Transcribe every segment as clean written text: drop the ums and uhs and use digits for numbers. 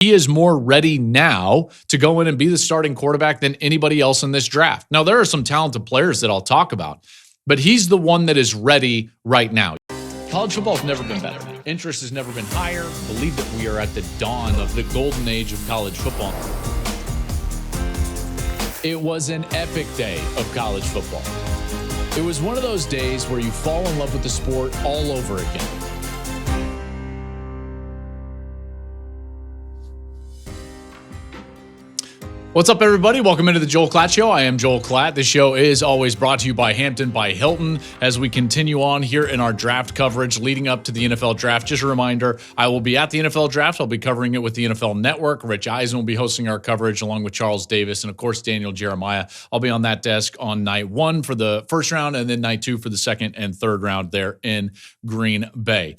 He is more ready now to go in and be the starting quarterback than anybody else in this draft. Now, there are some talented players that I'll talk about, but he's the one that is ready right now. College football has never been better. Interest has never been higher. I believe that we are at the dawn of the golden age of college football. It was an epic day of college football. It was one of those days where you fall in love with the sport all over again. What's up, everybody? Welcome into the Joel Klatt Show. I am Joel Klatt. This show is always brought to you by Hampton by Hilton as we continue on here in our draft coverage leading up to the NFL draft. Just a reminder, I will be at the NFL draft. I'll be covering it with the NFL Network. Rich Eisen will be hosting our coverage along with Charles Davis and, of course, Daniel Jeremiah. I'll be on that desk on night one for the first round and then night two for the second and third round there in Green Bay.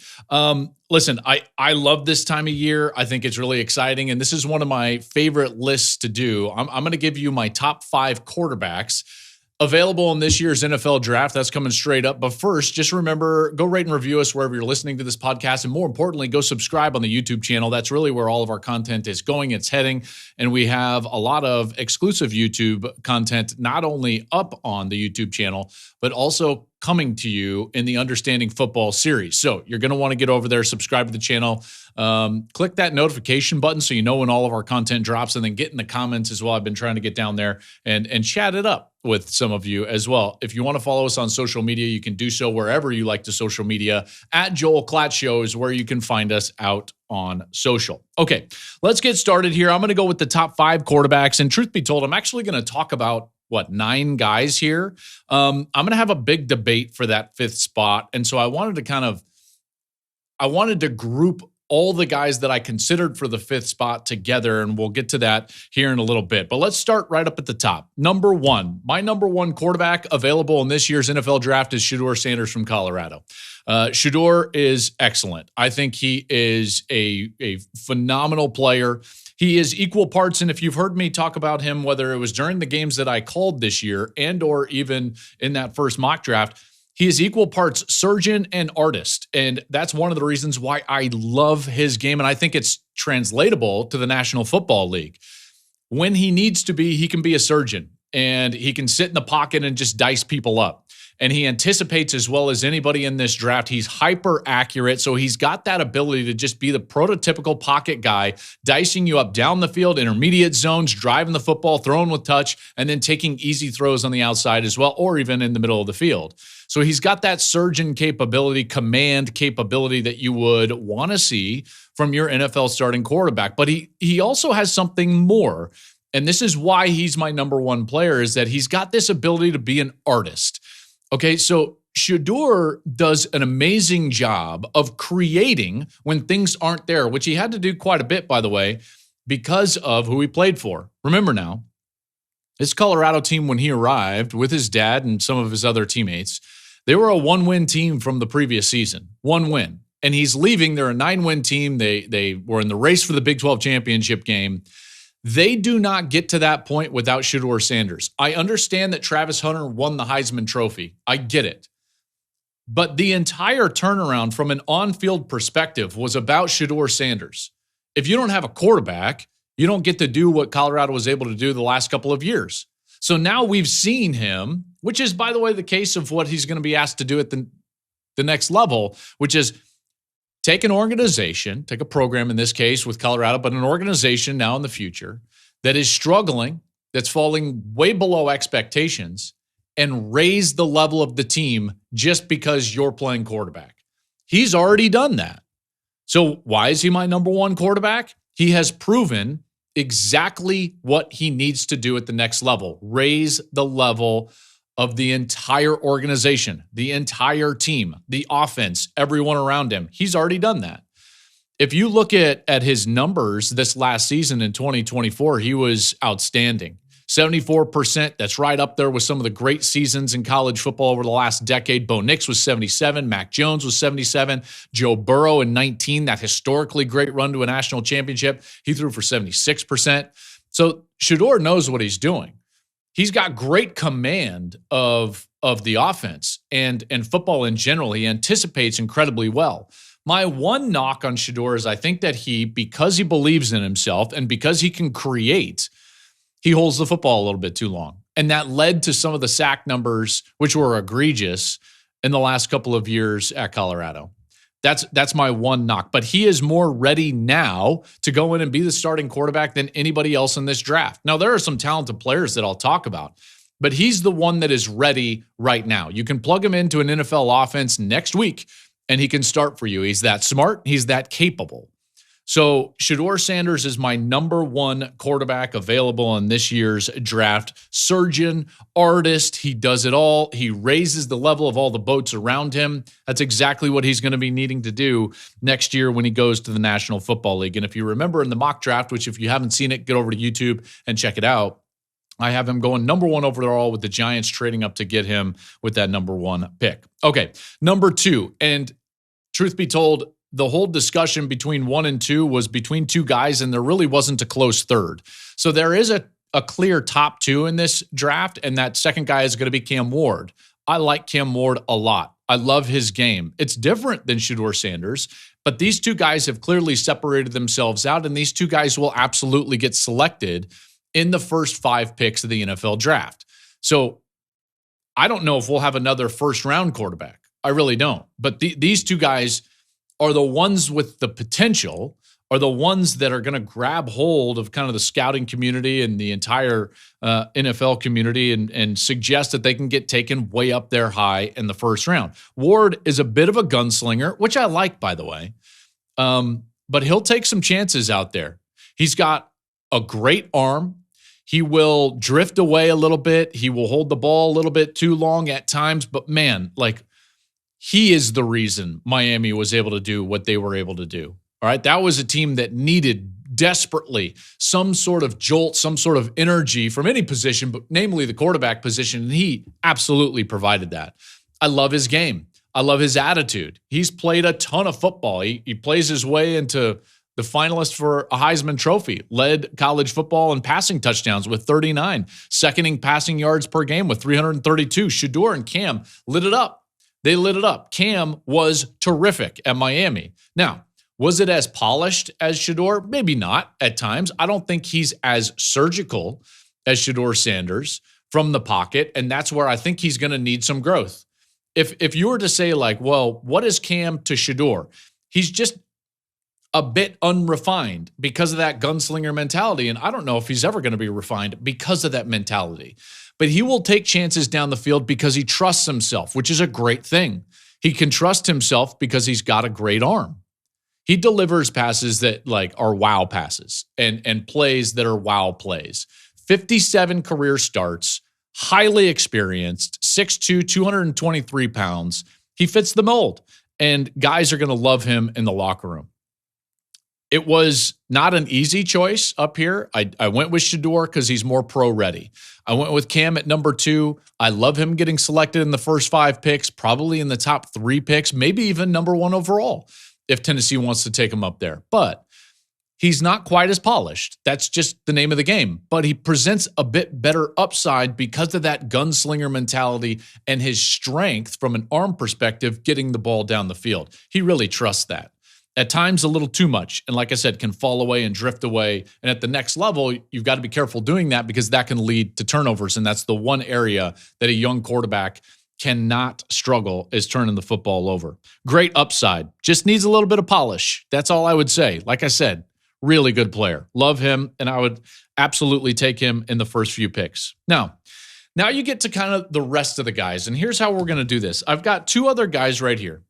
Listen, I love this time of year. I think it's really exciting, and this is one of my favorite lists to do. I'm going to give you my top 5 quarterbacks available in this year's NFL draft. That's coming straight up. But first, just remember, go rate and review us wherever you're listening to this podcast, and more importantly, go subscribe on the YouTube channel. That's really where all of our content is going. It's heading, and we have a lot of exclusive YouTube content, not only up on the YouTube channel, but also coming to you in the Understanding Football series. So you're going to want to get over there, subscribe to the channel, click that notification button so you know when all of our content drops, and then get in the comments as well. I've been trying to get down there and chat it up with some of you as well. If you want to follow us on social media, you can do so wherever you like to social media. At Joel Klatt Show is where you can find us out on social. Okay, let's get started here. I'm going to go with the top 5 quarterbacks. And truth be told, I'm actually going to talk about 9 guys here. I'm going to have a big debate for that 5th spot. And so I wanted to group all the guys that I considered for the 5th spot together, and we'll get to that here in a little bit. But let's start right up at the top. Number 1, my number 1 quarterback available in this year's NFL draft is Shedeur Sanders from Colorado. Shedeur is excellent. I think he is a phenomenal player. He is equal parts, and if you've heard me talk about him, whether it was during the games that I called this year and or even in that first mock draft, he is equal parts surgeon and artist, and that's one of the reasons why I love his game, and I think it's translatable to the National Football League. When he needs to be, he can be a surgeon, and he can sit in the pocket and just dice people up. And he anticipates as well as anybody in this draft. He's hyper accurate, so he's got that ability to just be the prototypical pocket guy, dicing you up down the field, intermediate zones, driving the football, throwing with touch, and then taking easy throws on the outside as well, or even in the middle of the field. So he's got that surgeon capability, command capability that you would want to see from your NFL starting quarterback. But he also has something more, and this is why he's my number 1 player, is that he's got this ability to be an artist. Okay, so Shedeur does an amazing job of creating when things aren't there, which he had to do quite a bit, by the way, because of who he played for. Remember now, this Colorado team, when he arrived with his dad and some of his other teammates, they were a 1-win team from the previous season. 1 win. And he's leaving. They're a 9-win team. They were in the race for the Big 12 championship game. They do not get to that point without Shedeur Sanders. I understand that Travis Hunter won the Heisman Trophy. I get it. But the entire turnaround from an on-field perspective was about Shedeur Sanders. If you don't have a quarterback, you don't get to do what Colorado was able to do the last couple of years. So now we've seen him, which is, by the way, the case of what he's going to be asked to do at the next level, which is take an organization, take a program in this case with Colorado, but an organization now in the future that is struggling, that's falling way below expectations, and raise the level of the team just because you're playing quarterback. He's already done that. So why is he my number 1 quarterback? He has proven exactly what he needs to do at the next level, raise the level of the entire organization, the entire team, the offense, everyone around him. He's already done that. If you look at his numbers this last season in 2024, he was outstanding. 74%, that's right up there with some of the great seasons in college football over the last decade. Bo Nix was 77, Mac Jones was 77, Joe Burrow in 19, that historically great run to a national championship, he threw for 76%. So Shedeur knows what he's doing. He's got great command of the offense and football in general. He anticipates incredibly well. My one knock on Shedeur is I think that because he believes in himself and because he can create, he holds the football a little bit too long. And that led to some of the sack numbers, which were egregious in the last couple of years at Colorado. That's my one knock. But he is more ready now to go in and be the starting quarterback than anybody else in this draft. Now, there are some talented players that I'll talk about, but he's the one that is ready right now. You can plug him into an NFL offense next week, and he can start for you. He's that smart. He's that capable. So Shedeur Sanders is my number one quarterback available in this year's draft. Surgeon, artist, he does it all. He raises the level of all the boats around him. That's exactly what he's going to be needing to do next year when he goes to the National Football League. And if you remember in the mock draft, which if you haven't seen it, get over to YouTube and check it out, I have him going number one overall with the Giants trading up to get him with that number one pick. Okay, number two. And truth be told, the whole discussion between 1 and 2 was between two guys, and there really wasn't a close third. So there is a clear top 2 in this draft, and that second guy is going to be Cam Ward. I like Cam Ward a lot. I love his game. It's different than Shedeur Sanders, but these two guys have clearly separated themselves out, and these two guys will absolutely get selected in the first 5 picks of the NFL draft. So I don't know if we'll have another first-round quarterback. I really don't. But these two guys are the ones with the potential, are the ones that are going to grab hold of kind of the scouting community and the entire NFL community and suggest that they can get taken way up there high in the first round. Ward is a bit of a gunslinger, which I like, by the way, but he'll take some chances out there. He's got a great arm. He will drift away a little bit. He will hold the ball a little bit too long at times, but man, he is the reason Miami was able to do what they were able to do. All right. That was a team that needed desperately some sort of jolt, some sort of energy from any position, but namely the quarterback position. And he absolutely provided that. I love his game. I love his attitude. He's played a ton of football. He plays his way into the finalist for a Heisman Trophy, led college football in passing touchdowns with 39, second in passing yards per game with 332. Shedeur and Cam lit it up. They lit it up. Cam was terrific at Miami. Now, was it as polished as Shedeur? Maybe not at times. I don't think he's as surgical as Shedeur Sanders from the pocket, and that's where I think he's going to need some growth. If you were to say, what is Cam to Shedeur? He's just a bit unrefined because of that gunslinger mentality, and I don't know if he's ever going to be refined because of that mentality. But he will take chances down the field because he trusts himself, which is a great thing. He can trust himself because he's got a great arm. He delivers passes that are wow passes and plays that are wow plays. 57 career starts, highly experienced, 6'2", 223 pounds. He fits the mold, and guys are going to love him in the locker room. It was not an easy choice up here. I went with Shedeur because he's more pro-ready. I went with Cam at number 2. I love him getting selected in the first 5 picks, probably in the top 3 picks, maybe even number 1 overall if Tennessee wants to take him up there. But he's not quite as polished. That's just the name of the game. But he presents a bit better upside because of that gunslinger mentality and his strength from an arm perspective, getting the ball down the field. He really trusts that. At times, a little too much. And like I said, can fall away and drift away. And at the next level, you've got to be careful doing that because that can lead to turnovers. And that's the one area that a young quarterback cannot struggle is turning the football over. Great upside. Just needs a little bit of polish. That's all I would say. Like I said, really good player. Love him. And I would absolutely take him in the first few picks. Now you get to kind of the rest of the guys. And here's how we're going to do this. I've got 2 other guys right here.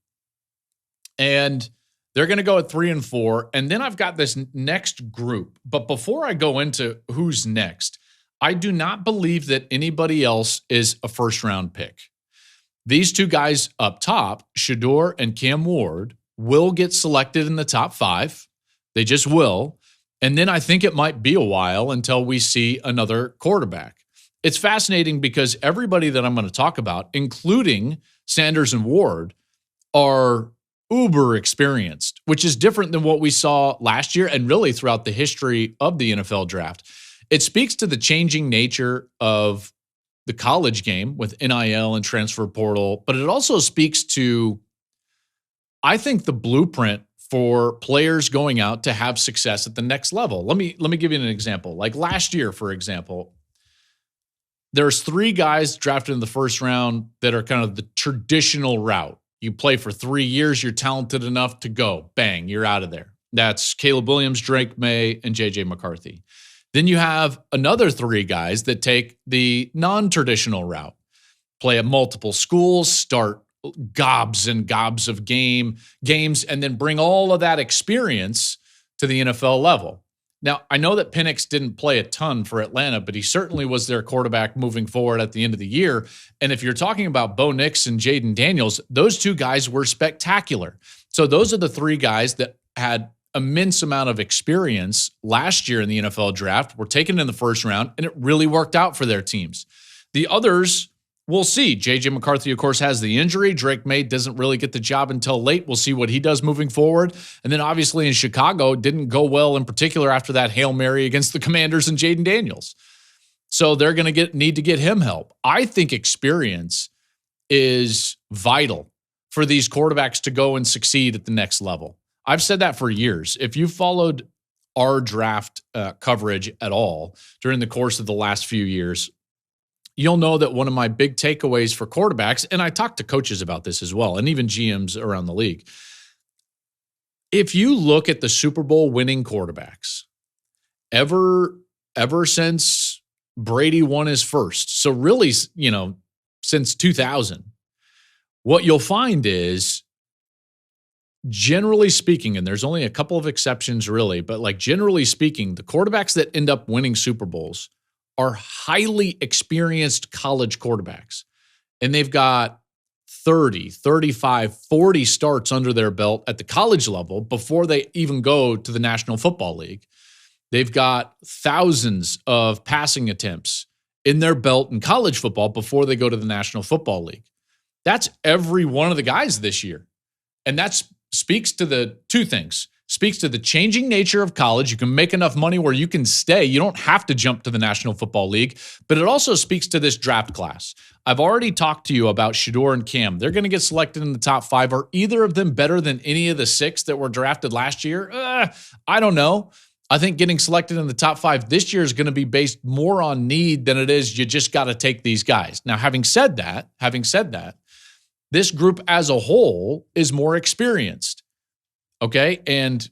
And they're going to go at 3 and 4, and then I've got this next group. But before I go into who's next, I do not believe that anybody else is a first-round pick. These 2 guys up top, Shedeur and Cam Ward, will get selected in the top 5. They just will. And then I think it might be a while until we see another quarterback. It's fascinating because everybody that I'm going to talk about, including Sanders and Ward, are uber experienced, which is different than what we saw last year and really throughout the history of the NFL draft. It speaks to the changing nature of the college game with NIL and transfer portal, but it also speaks to I think the blueprint for players going out to have success at the next level. Let me give you an example. Like last year, for example, there's 3 guys drafted in the first round that are kind of the traditional route. You play for 3 years, you're talented enough to go. Bang, you're out of there. That's Caleb Williams, Drake May, and J.J. McCarthy. Then you have another 3 guys that take the non-traditional route. Play at multiple schools, start gobs and gobs of games, and then bring all of that experience to the NFL level. Now, I know that Penix didn't play a ton for Atlanta, but he certainly was their quarterback moving forward at the end of the year. And if you're talking about Bo Nix and Jaden Daniels, those 2 guys were spectacular. So those are the 3 guys that had immense amount of experience last year in the NFL draft, were taken in the first round, and it really worked out for their teams. The others, we'll see. J.J. McCarthy, of course, has the injury. Drake May doesn't really get the job until late. We'll see what he does moving forward. And then obviously in Chicago, it didn't go well in particular after that Hail Mary against the Commanders and Jaden Daniels. So they're going to need to get him help. I think experience is vital for these quarterbacks to go and succeed at the next level. I've said that for years. If you followed our draft coverage at all during the course of the last few years, you'll know that one of my big takeaways for quarterbacks, and I talk to coaches about this as well, and even GMs around the league. If you look at the Super Bowl winning quarterbacks, ever since Brady won his first, so really, since 2000, what you'll find is, generally speaking, and there's only a couple of exceptions really, but like generally speaking, the quarterbacks that end up winning Super Bowls are highly experienced college quarterbacks. And they've got 30, 35, 40 starts under their belt at the college level before they even go to the National Football League. They've got thousands of passing attempts in their belt in college football before they go to the National Football League. That's every one of the guys this year. And that speaks to the 2 things. Speaks to the changing nature of college. You can make enough money where you can stay. You don't have to jump to the National Football League, but it also speaks to this draft class. I've already talked to you about Shedeur and Cam. They're going to get selected in the top 5. Are either of them better than any of the 6 that were drafted last year? I don't know. I think getting selected in the top 5 this year is going to be based more on need than it is you just got to take these guys. Now, having said that, this group as a whole is more experienced. Okay, and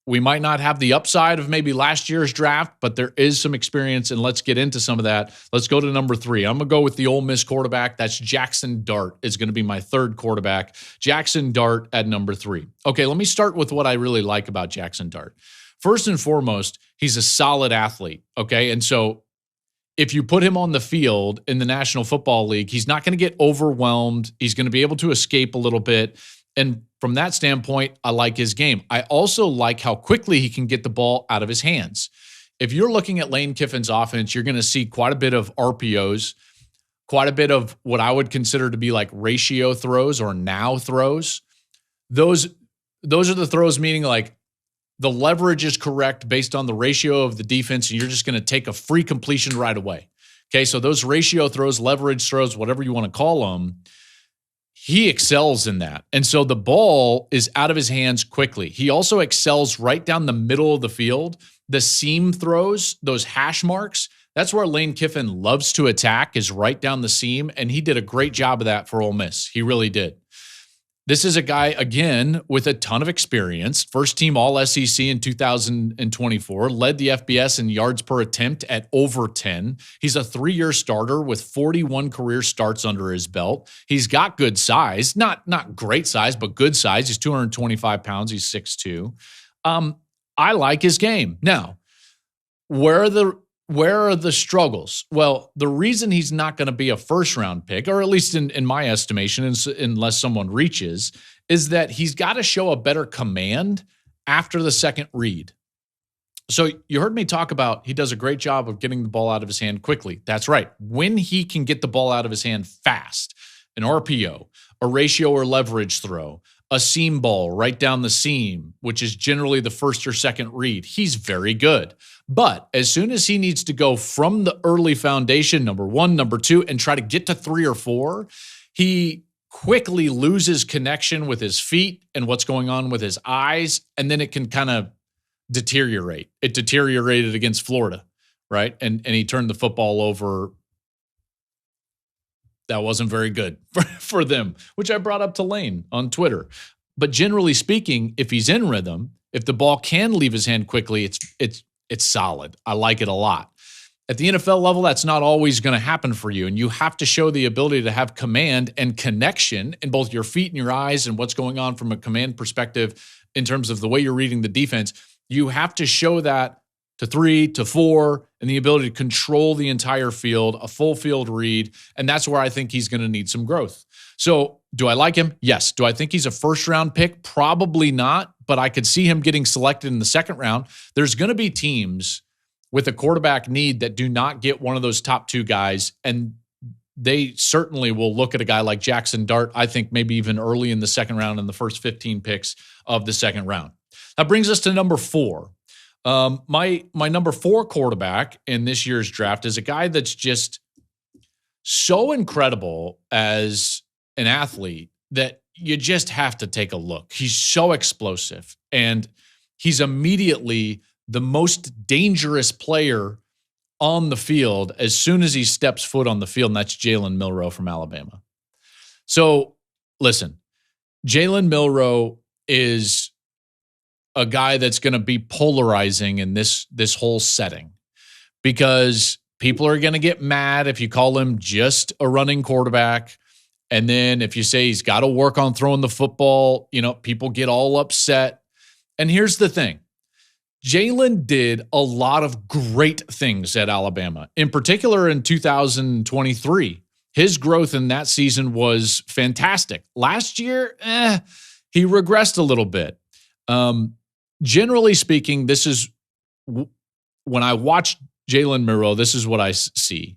we might not have the upside of maybe last year's draft, but there is some experience, and let's get into some of that. Let's go to number 3. I'm going to go with the Ole Miss quarterback. That's Jaxson Dart is going to be my 3rd quarterback. Jaxson Dart at number 3. Okay, let me start with what I really like about Jaxson Dart. First and foremost, he's a solid athlete, okay? And so if you put him on the field in the National Football League, he's not going to get overwhelmed. He's going to be able to escape a little bit. And from that standpoint, I like his game. I also like how quickly he can get the ball out of his hands. If you're looking at Lane Kiffin's offense, you're going to see quite a bit of RPOs, quite a bit of what I would consider to be like ratio throws or now throws. Those are the throws, meaning like the leverage is correct based on the ratio of the defense, and you're just going to take a free completion right away. Okay, so those ratio throws, leverage throws, whatever you want to call them, he excels in that. And so the ball is out of his hands quickly. He also excels right down the middle of the field. The seam throws, those hash marks, that's where Lane Kiffin loves to attack, is right down the seam. And he did a great job of that for Ole Miss. He really did. This is a guy, again, with a ton of experience. First team All-SEC in 2024, led the FBS in yards per attempt at over 10. He's a 3-year starter with 41 career starts under his belt. He's got good size, not great size, but good size. He's 225 pounds. He's 6'2". I like his game. Now, where are the struggles? Well, the reason he's not going to be a first-round pick, or at least in my estimation, unless someone reaches, is that he's got to show a better command after the second read. So you heard me talk about he does a great job of getting the ball out of his hand quickly. That's right. When he can get the ball out of his hand fast, an RPO, a ratio or leverage throw, a seam ball right down the seam, which is generally the first or second read, he's very good. But as soon as he needs to go from the early foundation, number 1, number 2, and try to get to 3 or 4, he quickly loses connection with his feet and what's going on with his eyes, and then it can kind of deteriorate. It deteriorated against Florida, right? And he turned the football over. That wasn't very good for them, which I brought up to Lane on Twitter. But generally speaking, if he's in rhythm, if the ball can leave his hand quickly, it's solid. I like it a lot. At the NFL level, that's not always going to happen for you, and you have to show the ability to have command and connection in both your feet and your eyes and what's going on from a command perspective in terms of the way you're reading the defense. You have to show that to 3, to 4, and the ability to control the entire field, a full field read, and that's where I think he's going to need some growth. So do I like him? Yes. Do I think he's a first-round pick? Probably not, but I could see him getting selected in the second round. There's going to be teams with a quarterback need that do not get one of those top 2 guys, and they certainly will look at a guy like Jaxson Dart, I think maybe even early in the second round in the first 15 picks of the second round. That brings us to number 4. My number 4 quarterback in this year's draft is a guy that's just so incredible as an athlete that you just have to take a look. He's so explosive, and he's immediately the most dangerous player on the field as soon as he steps foot on the field, and that's Jalen Milroe from Alabama. So listen, Jalen Milroe is a guy that's going to be polarizing in this whole setting because people are going to get mad if you call him just a running quarterback. And then if you say he's got to work on throwing the football, people get all upset. And here's the thing. Jalen did a lot of great things at Alabama, in particular in 2023. His growth in that season was fantastic. Last year, he regressed a little bit. Generally speaking, this is when I watch Jalen Milroe, this is what I see.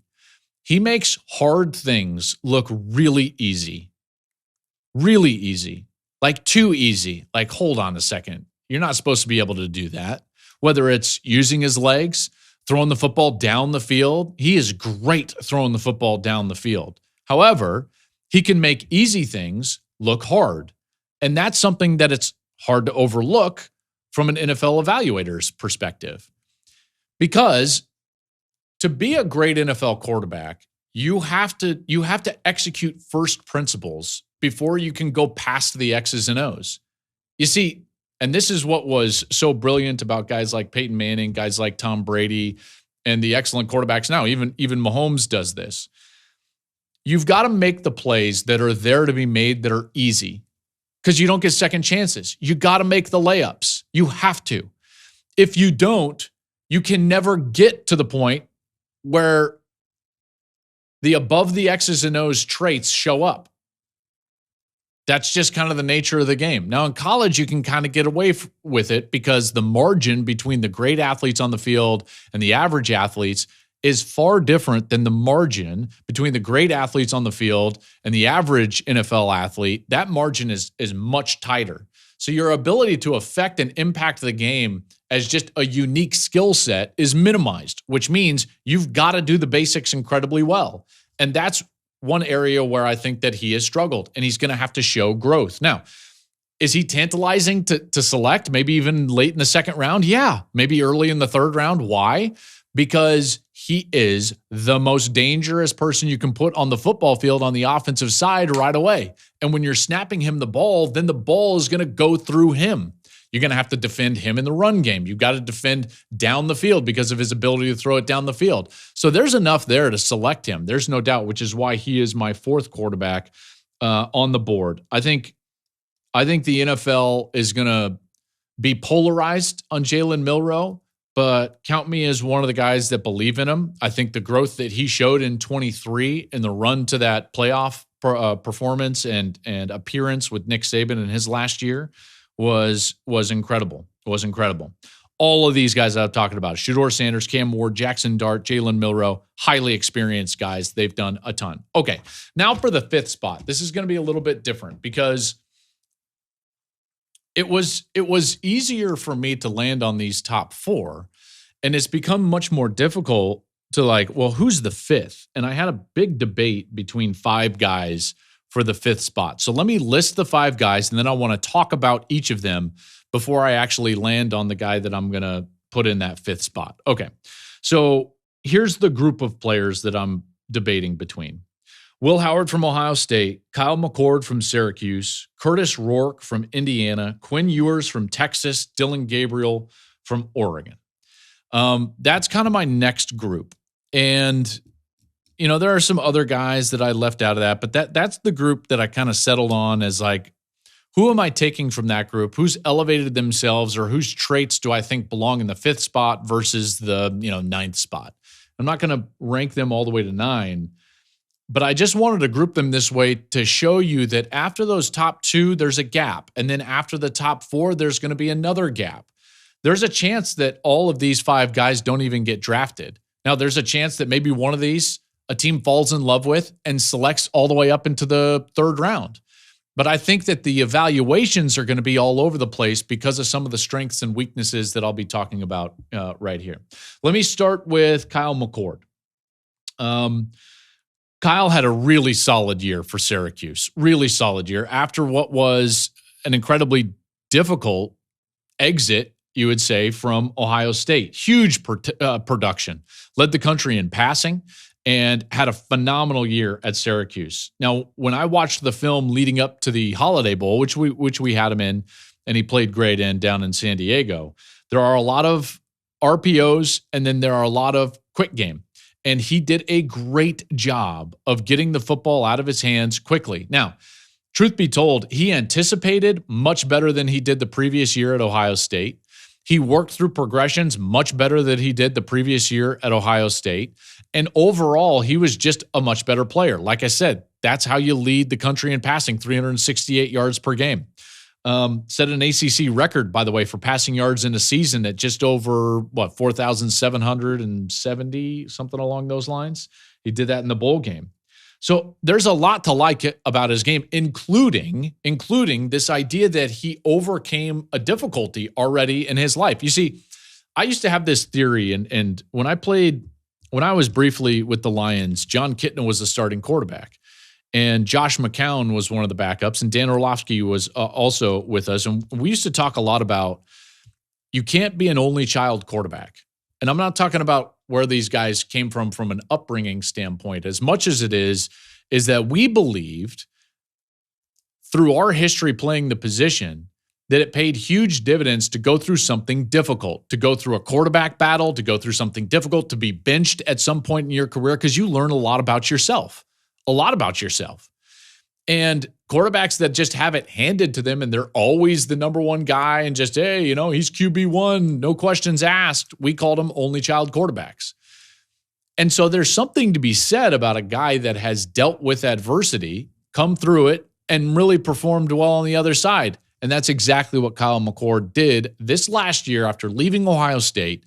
He makes hard things look really easy. Really easy. Like too easy. Like, hold on a second. You're not supposed to be able to do that. Whether it's using his legs, throwing the football down the field, he is great throwing the football down the field. However, he can make easy things look hard. And that's something that it's hard to overlook from an NFL evaluator's perspective. Because to be a great NFL quarterback, you have to execute first principles before you can go past the X's and O's. You see, and this is what was so brilliant about guys like Peyton Manning, guys like Tom Brady, and the excellent quarterbacks now. Even Mahomes does this. You've got to make the plays that are there to be made that are easy because you don't get second chances. You got to make the layups. You have to. If you don't, you can never get to the point where the above the X's and O's traits show up. That's just kind of the nature of the game. Now in college, you can kind of get away with it because the margin between the great athletes on the field and the average athletes is far different than the margin between the great athletes on the field and the average NFL athlete. That margin is much tighter. So your ability to affect and impact the game as just a unique skill set is minimized, which means you've got to do the basics incredibly well. And that's one area where I think that he has struggled, and he's going to have to show growth. Now, is he tantalizing to select, maybe even late in the second round? Yeah, maybe early in the third round. Why? Because he is the most dangerous person you can put on the football field on the offensive side right away. And when you're snapping him the ball, then the ball is going to go through him. You're going to have to defend him in the run game. You've got to defend down the field because of his ability to throw it down the field. So there's enough there to select him. There's no doubt, which is why he is my 4th quarterback on the board. I think the NFL is going to be polarized on Jalen Milroe, but count me as one of the guys that believe in him. I think the growth that he showed in 23 in the run to that playoff performance and appearance with Nick Saban in his last year was incredible. It was incredible. All of these guys that I'm talking about, Shedeur Sanders, Cam Ward, Jaxson Dart, Jalen Milroe, highly experienced guys. They've done a ton. Okay, now for the 5th spot. This is going to be a little bit different because it was easier for me to land on these top 4, and it's become much more difficult to who's the 5th? And I had a big debate between 5 guys for the 5th spot. So let me list the 5 guys, and then I want to talk about each of them before I actually land on the guy that I'm going to put in that 5th spot. Okay, so here's the group of players that I'm debating between. Will Howard from Ohio State, Kyle McCord from Syracuse, Kurtis Rourke from Indiana, Quinn Ewers from Texas, Dillon Gabriel from Oregon. That's kind of my next group. And, you know, there are some other guys that I left out of that, but that's the group that I kind of settled on as like, who am I taking from that group? Who's elevated themselves, or whose traits do I think belong in the 5th spot versus the, 9th spot? I'm not going to rank them all the way to 9, but I just wanted to group them this way to show you that after those top 2, there's a gap. And then after the top 4, there's going to be another gap. There's a chance that all of these 5 guys don't even get drafted. Now, there's a chance that maybe one of these a team falls in love with and selects all the way up into the 3rd round. But I think that the evaluations are going to be all over the place because of some of the strengths and weaknesses that I'll be talking about right here. Let me start with Kyle McCord. Kyle had a really solid year for Syracuse, really solid year after what was an incredibly difficult exit, you would say, from Ohio State. Huge production, led the country in passing, and had a phenomenal year at Syracuse. Now, when I watched the film leading up to the Holiday Bowl, which we had him in, and he played great in down in San Diego, there are a lot of RPOs, and then there are a lot of quick game. And he did a great job of getting the football out of his hands quickly. Now, truth be told, he anticipated much better than he did the previous year at Ohio State. He worked through progressions much better than he did the previous year at Ohio State. And overall, he was just a much better player. Like I said, that's how you lead the country in passing, 368 yards per game. Set an ACC record, by the way, for passing yards in a season at just over, 4,770, something along those lines. He did that in the bowl game. So there's a lot to like about his game, including this idea that he overcame a difficulty already in his life. You see, I used to have this theory, and when I was briefly with the Lions, John Kitna was the starting quarterback, and Josh McCown was one of the backups, and Dan Orlovsky was also with us. And we used to talk a lot about you can't be an only child quarterback. And I'm not talking about where these guys came from an upbringing standpoint, as much as it is that we believed through our history playing the position that it paid huge dividends to go through something difficult, to go through a quarterback battle, to go through something difficult, to be benched at some point in your career, because you learn a lot about yourself. And quarterbacks that just have it handed to them and they're always the number one guy and just, hey, he's QB1, no questions asked. We called them only child quarterbacks. And so there's something to be said about a guy that has dealt with adversity, come through it, and really performed well on the other side. And that's exactly what Kyle McCord did this last year after leaving Ohio State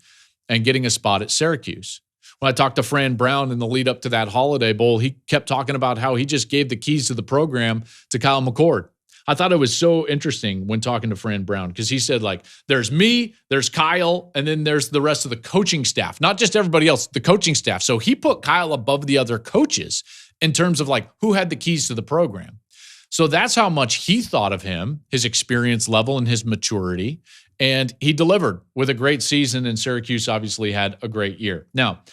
and getting a spot at Syracuse. When I talked to Fran Brown in the lead up to that Holiday Bowl, he kept talking about how he just gave the keys to the program to Kyle McCord. I thought it was so interesting when talking to Fran Brown, because he said, there's me, there's Kyle, and then there's the rest of the coaching staff, not just everybody else, the coaching staff. So he put Kyle above the other coaches in terms of who had the keys to the program. So that's how much he thought of him, his experience level and his maturity. And he delivered with a great season, and Syracuse obviously had a great year. Now,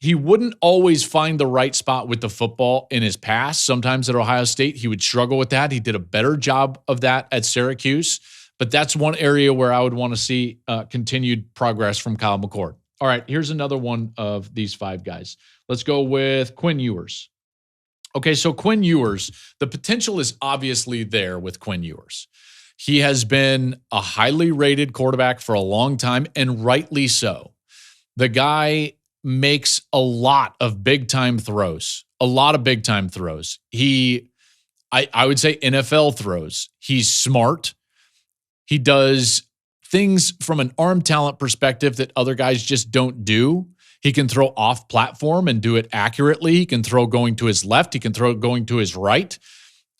he wouldn't always find the right spot with the football in his past. Sometimes at Ohio State, he would struggle with that. He did a better job of that at Syracuse. But that's one area where I would want to see continued progress from Kyle McCord. All right, here's another one of these 5 guys. Let's go with Quinn Ewers. Okay, so Quinn Ewers, the potential is obviously there with Quinn Ewers. He has been a highly rated quarterback for a long time, and rightly so. The guy makes a lot of big-time throws, I would say NFL throws. He's smart. He does things from an arm talent perspective that other guys just don't do. He can throw off platform and do it accurately. He can throw going to his left. He can throw going to his right.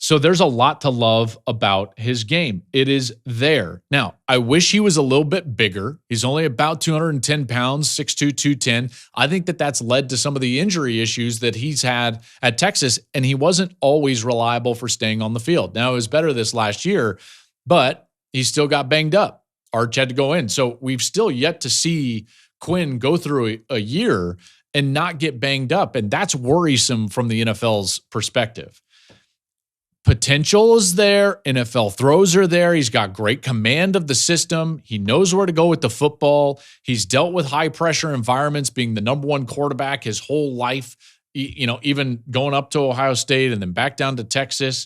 So there's a lot to love about his game. It is there. Now, I wish he was a little bit bigger. He's only about 210 pounds, 6'2", 210. I think that that's led to some of the injury issues that he's had at Texas, and he wasn't always reliable for staying on the field. Now, it was better this last year, but he still got banged up. Arch had to go in. So we've still yet to see Quinn go through a year and not get banged up, and that's worrisome from the NFL's perspective. Potential is there. NFL throws are there. He's got great command of the system. He knows where to go with the football. He's dealt with high pressure environments, being the number one quarterback his whole life, even going up to Ohio State and then back down to Texas.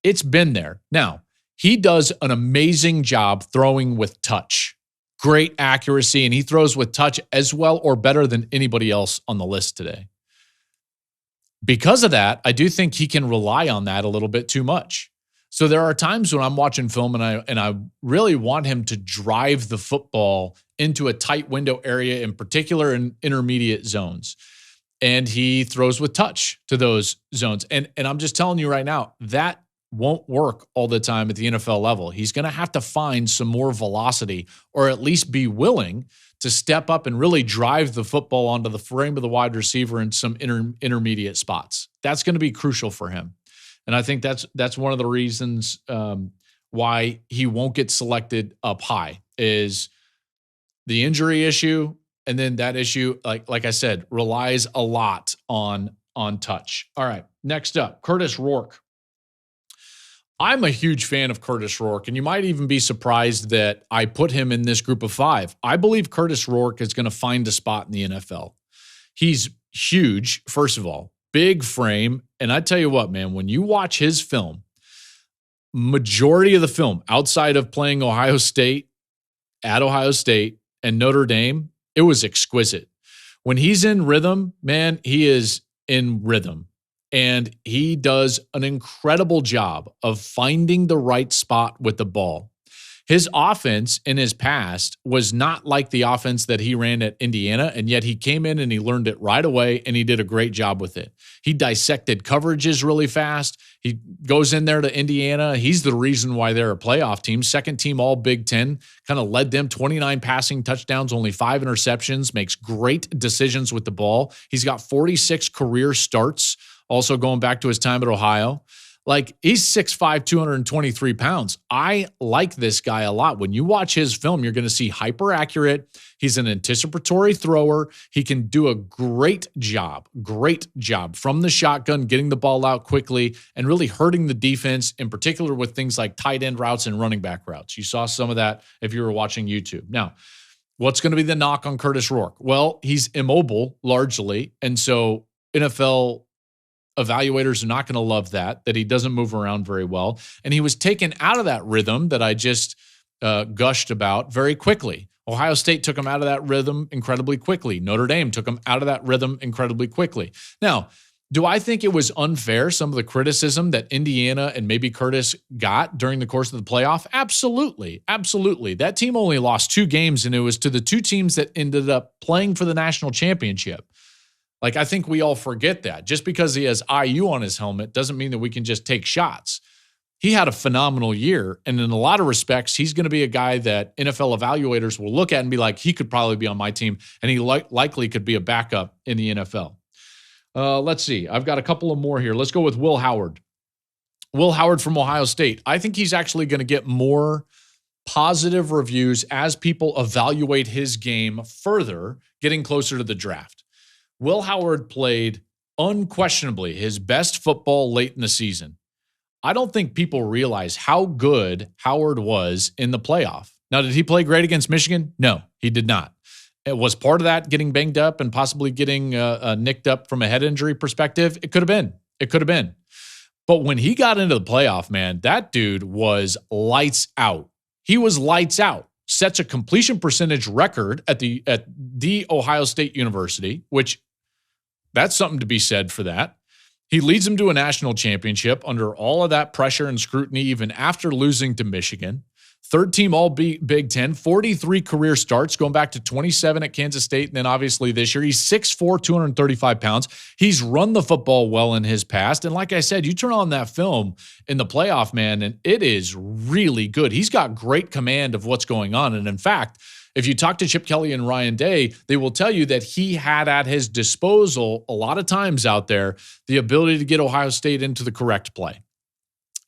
It's been there. Now, he does an amazing job throwing with touch. Great accuracy, and he throws with touch as well or better than anybody else on the list today. Because of that, I do think he can rely on that a little bit too much. So there are times when I'm watching film and I really want him to drive the football into a tight window area, in particular in intermediate zones. And he throws with touch to those zones. And I'm just telling you right now, that won't work all the time at the NFL level. He's going to have to find some more velocity, or at least be willing to step up and really drive the football onto the frame of the wide receiver in some intermediate spots. That's going to be crucial for him. And I think that's one of the reasons why he won't get selected up high is the injury issue. And then that issue, like I said, relies a lot on touch. All right, next up, Kurtis Rourke. I'm a huge fan of Kurtis Rourke, and you might even be surprised that I put him in this group of 5. I believe Kurtis Rourke is going to find a spot in the NFL. He's huge, first of all, big frame. And I tell you what, man, when you watch his film, majority of the film outside of playing Ohio State, at Ohio State and Notre Dame, it was exquisite. When he's in rhythm, man, he is in rhythm. And he does an incredible job of finding the right spot with the ball. His offense in his past was not like the offense that he ran at Indiana, and yet he came in and he learned it right away, and he did a great job with it. He dissected coverages really fast. He goes in there to Indiana. He's the reason why they're a playoff team, second team all Big Ten, kind of led them 29 passing touchdowns, only 5 interceptions, makes great decisions with the ball. He's got 46 career starts, also going back to his time at Ohio. Like, he's 6'5", 223 pounds. I like this guy a lot. When you watch his film, you're going to see hyper accurate. He's an anticipatory thrower. He can do a great job from the shotgun, getting the ball out quickly and really hurting the defense, in particular with things like tight end routes and running back routes. You saw some of that if you were watching YouTube. Now, what's going to be the knock on Kurtis Rourke? Well, he's immobile largely, and so NFL evaluators are not going to love that he doesn't move around very well. And he was taken out of that rhythm that I just gushed about very quickly. Ohio State took him out of that rhythm incredibly quickly. Notre Dame took him out of that rhythm incredibly quickly. Now, do I think it was unfair, some of the criticism that Indiana and maybe Kurtis got during the course of the playoff? Absolutely. Absolutely. That team only lost 2 games, and it was to the 2 teams that ended up playing for the national championship. Like, I think we all forget that. Just because he has IU on his helmet doesn't mean that we can just take shots. He had a phenomenal year, and in a lot of respects, he's going to be a guy that NFL evaluators will look at and be like, he could probably be on my team, and he likely could be a backup in the NFL. Let's see. I've got a couple of more here. Let's go with Will Howard. Will Howard from Ohio State. I think he's actually going to get more positive reviews as people evaluate his game further, getting closer to the draft. Will Howard played unquestionably his best football late in the season. I don't think people realize how good Howard was in the playoff. Now, did he play great against Michigan? No, he did not. It was part of that getting banged up and possibly getting nicked up from a head injury perspective. It could have been. It could have been. But when he got into the playoff, man, that dude was lights out. He was lights out. Sets a completion percentage record at the Ohio State University, which that's something to be said for that. He leads them to a national championship under all of that pressure and scrutiny, even after losing to Michigan. third team all Big Ten, 43 career starts, going back to 27 at Kansas State, and then obviously this year. He's 6'4", 235 pounds. He's run the football well in his past, and like I said, you turn on that film in the playoff, man, and it is really good. He's got great command of what's going on, and in fact, if you talk to Chip Kelly and Ryan Day, they will tell you that he had at his disposal a lot of times out there the ability to get Ohio State into the correct play.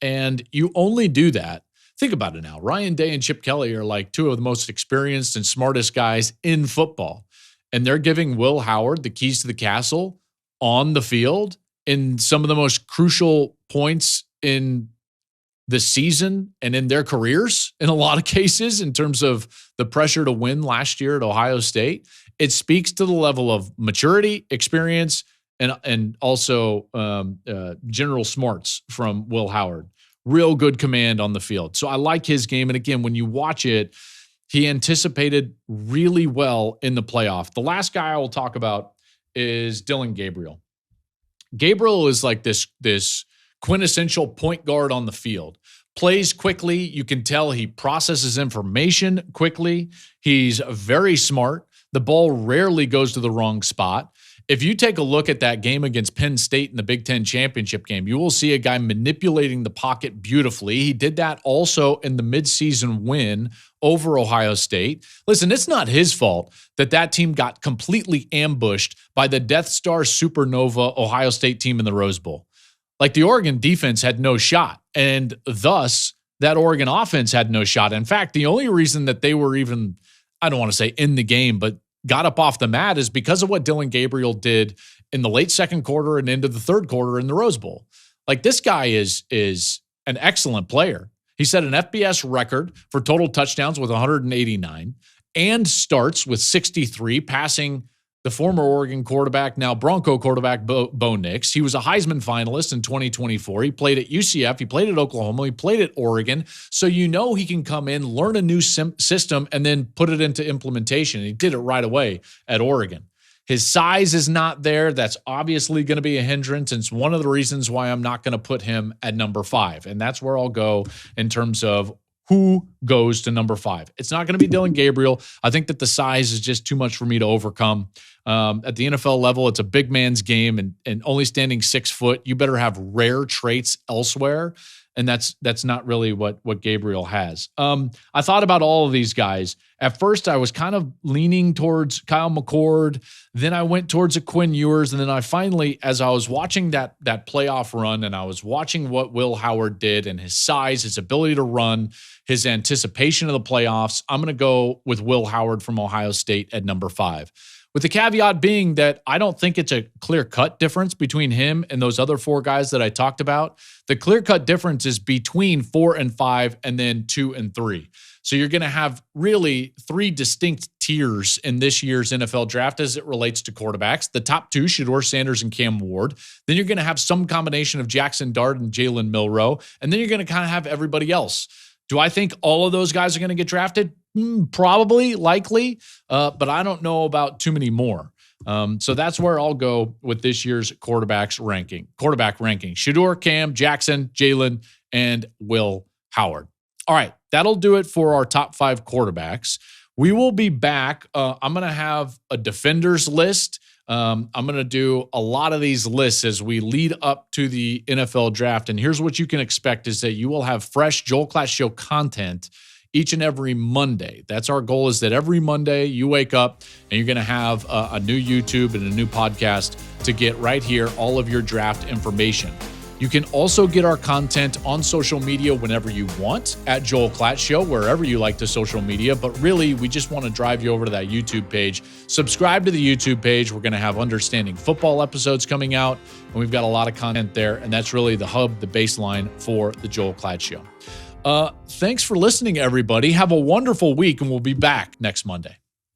And you only do that. Think about it now. Ryan Day and Chip Kelly are like two of the most experienced and smartest guys in football. And they're giving Will Howard the keys to the castle on the field in some of the most crucial points in the season and in their careers in a lot of cases in terms of the pressure to win last year at Ohio State. It speaks to the level of maturity, experience, and also general smarts from Will Howard. Real good command on the field. So I like his game. And again, when you watch it, he anticipated really well in the playoff. The last guy I will talk about is Dillon Gabriel. Gabriel is like this quintessential point guard on the field. Plays quickly. You can tell he processes information quickly. He's very smart. The ball rarely goes to the wrong spot. If you take a look at that game against Penn State in the Big Ten championship game, you will see a guy manipulating the pocket beautifully. He did that also in the midseason win over Ohio State. Listen, it's not his fault that team got completely ambushed by the Death Star Supernova Ohio State team in the Rose Bowl. Like, the Oregon defense had no shot, and thus that Oregon offense had no shot. In fact, the only reason that they were even, I don't want to say in the game, but got up off the mat is because of what Dillon Gabriel did in the late second quarter and into the third quarter in the Rose Bowl. Like, this guy is an excellent player. He set an FBS record for total touchdowns with 189 and starts with 63, passing the former Oregon quarterback, now Bronco quarterback, Bo Nix. He was a Heisman finalist in 2024. He played at UCF. He played at Oklahoma. He played at Oregon. So you know he can come in, learn a new system, and then put it into implementation. He did it right away at Oregon. His size is not there. That's obviously going to be a hindrance. And it's one of the reasons why I'm not going to put him at number 5. And that's where I'll go in terms of who goes to number 5. It's not going to be Dillon Gabriel. I think that the size is just too much for me to overcome. At the NFL level, it's a big man's game, and only standing 6 foot, you better have rare traits elsewhere. And that's not really what Gabriel has. I thought about all of these guys. At first, I was kind of leaning towards Kyle McCord. Then I went towards a Quinn Ewers. And then I finally, as I was watching that playoff run, and I was watching what Will Howard did and his size, his ability to run, his anticipation of the playoffs, I'm going to go with Will Howard from Ohio State at number 5. With the caveat being that I don't think it's a clear-cut difference between him and those other 4 guys that I talked about. The clear-cut difference is between 4 and 5 and then 2 and 3. So you're going to have really 3 distinct tiers in this year's NFL draft as it relates to quarterbacks. The top 2, Shedeur Sanders and Cam Ward. Then you're going to have some combination of Jaxson Dart and Jalen Milroe. And then you're going to kind of have everybody else. Do I think all of those guys are going to get drafted? Probably, likely, but I don't know about too many more. So that's where I'll go with this year's quarterback ranking. Shedeur, Cam, Jaxson, Jalen, and Will Howard. All right, that'll do it for our top 5 quarterbacks. We will be back. I'm going to have a defenders list. I'm going to do a lot of these lists as we lead up to the NFL draft. And here's what you can expect is that you will have fresh Joel Klatt Show content each and every Monday. That's our goal, is that every Monday you wake up and you're going to have a new YouTube and a new podcast to get right here all of your draft information. You can also get our content on social media whenever you want at Joel Klatt Show, wherever you like the social media. But really, we just want to drive you over to that YouTube page. Subscribe to the YouTube page. We're going to have Understanding Football episodes coming out, and we've got a lot of content there. And that's really the hub, the baseline for the Joel Klatt Show. Thanks for listening, everybody. Have a wonderful week, and we'll be back next Monday.